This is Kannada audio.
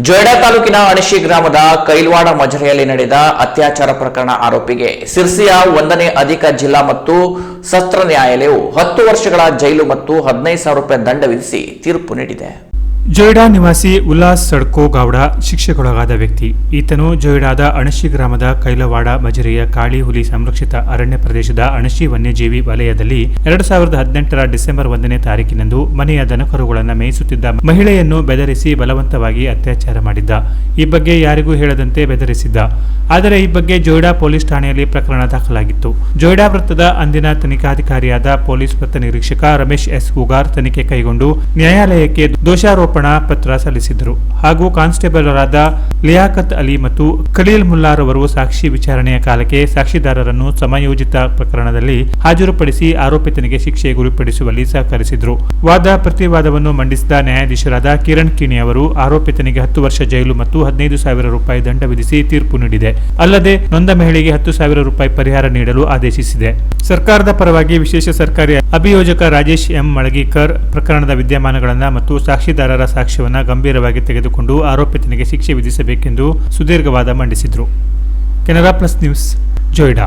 ಜೊಯ್ಡಾ ತಾಲೂಕಿನ ಅಣಶಿ ಗ್ರಾಮದ ಕೈಲ್ವಾಡ ಮಜರೆಯಲ್ಲಿ ನಡೆದ ಅತ್ಯಾಚಾರ ಪ್ರಕರಣ ಆರೋಪಿಗೆ ಸಿರ್ಸಿಯ 1ನೇ ಅಧಿಕ ಜಿಲ್ಲಾ ಮತ್ತು ಸತ್ರ ನ್ಯಾಯಾಲಯವು 10 ವರ್ಷಗಳ ಜೈಲು ಮತ್ತು 15,000 ರೂಪಾಯಿ ದಂಡ ವಿಧಿಸಿ ತೀರ್ಪು ನೀಡಿದೆ. ಜೊಯ್ಡಾ ನಿವಾಸಿ ಉಲ್ಲಾಸ್ ಸಡ್ಕೋ ಗೌಡ ಶಿಕ್ಷೆಗೊಳಗಾದ ವ್ಯಕ್ತಿ. ಈತನು ಜೊಯ್ಡಾದ ಅಣಶಿ ಗ್ರಾಮದ ಕೈಲವಾಡ ಮಜರೆಯ ಕಾಳಿ ಹುಲಿ ಸಂರಕ್ಷಿತ ಅರಣ್ಯ ಪ್ರದೇಶದ ಅಣಶಿ ವನ್ಯಜೀವಿ ವಲಯದಲ್ಲಿ 2018ರ ಡಿಸೆಂಬರ್ 1ನೇ ತಾರೀಕಿನಂದು ಮನೆಯ ದನಕರುಗಳನ್ನು ಮೇಯಿಸುತ್ತಿದ್ದ ಮಹಿಳೆಯನ್ನು ಬೆದರಿಸಿ ಬಲವಂತವಾಗಿ ಅತ್ಯಾಚಾರ ಮಾಡಿದ್ದ. ಈ ಬಗ್ಗೆ ಯಾರಿಗೂ ಹೇಳದಂತೆ ಬೆದರಿಸಿದ್ದ. ಆದರೆ ಈ ಬಗ್ಗೆ ಜೊಯ್ಡಾ ಪೊಲೀಸ್ ಠಾಣೆಯಲ್ಲಿ ಪ್ರಕರಣ ದಾಖಲಾಗಿತ್ತು. ಜೊಯ್ಡಾ ವೃತ್ತದ ಅಂದಿನ ತನಿಖಾಧಿಕಾರಿಯಾದ ಪೊಲೀಸ್ ವೃತ್ತ ನಿರೀಕ್ಷಕ ರಮೇಶ್ ಎಸ್ ಉಗಾರ್ ತನಿಖೆ ಕೈಗೊಂಡು ನ್ಯಾಯಾಲಯಕ್ಕೆ ದೋಷಾರೋಪಣಾ ಪತ್ರ ಸಲ್ಲಿಸಿದರು. ಹಾಗೂ ಕಾನ್ಸ್ಟೇಬಲರಾದ ಲಿಯಾಕತ್ ಅಲಿ ಮತ್ತು ಖಲೀಲ್ ಮುಲ್ಲಾರವರು ಸಾಕ್ಷಿ ವಿಚಾರಣೆಯ ಕಾಲಕ್ಕೆ ಸಾಕ್ಷಿದಾರರನ್ನು ಸಮಯೋಜಿತ ಪ್ರಕರಣದಲ್ಲಿ ಹಾಜರುಪಡಿಸಿ ಆರೋಪಿತನಿಗೆ ಶಿಕ್ಷೆ ಗುರಿಪಡಿಸುವಲ್ಲಿ ಸಹಕರಿಸಿದರು. ವಾದ ಪ್ರತಿವಾದವನ್ನು ಮಂಡಿಸಿದ ನ್ಯಾಯಾಧೀಶರಾದ ಕಿರಣ್ ಕಿಣಿ ಅವರು ಆರೋಪಿತನಿಗೆ 10 ವರ್ಷ ಜೈಲು ಮತ್ತು 15,000 ರೂಪಾಯಿ ದಂಡ ವಿಧಿಸಿ ತೀರ್ಪು ನೀಡಿದೆ. ಅಲ್ಲದೆ ನೊಂದ ಮಹಿಳೆಗೆ 10,000 ರೂಪಾಯಿ ಪರಿಹಾರ ನೀಡಲು ಆದೇಶಿಸಿದೆ. ಸರ್ಕಾರದ ಪರವಾಗಿ ವಿಶೇಷ ಸರ್ಕಾರಿ ಅಭಿಯೋಜಕ ರಾಜೇಶ್ ಎಂ ಮಳಗೀಕರ್ ಪ್ರಕರಣದ ವಿದ್ಯಮಾನಗಳನ್ನು ಮತ್ತು ಸಾಕ್ಷಿದಾರರ ಸಾಕ್ಷ್ಯವನ್ನು ಗಂಭೀರವಾಗಿ ತೆಗೆದುಕೊಂಡು ಆರೋಪಿತನಿಗೆ ಶಿಕ್ಷೆ ವಿಧಿಸಬೇಕೆಂದು ಸುದೀರ್ಘ ವಾದ ಮಂಡಿಸಿದರು. Canara plus news, Joida.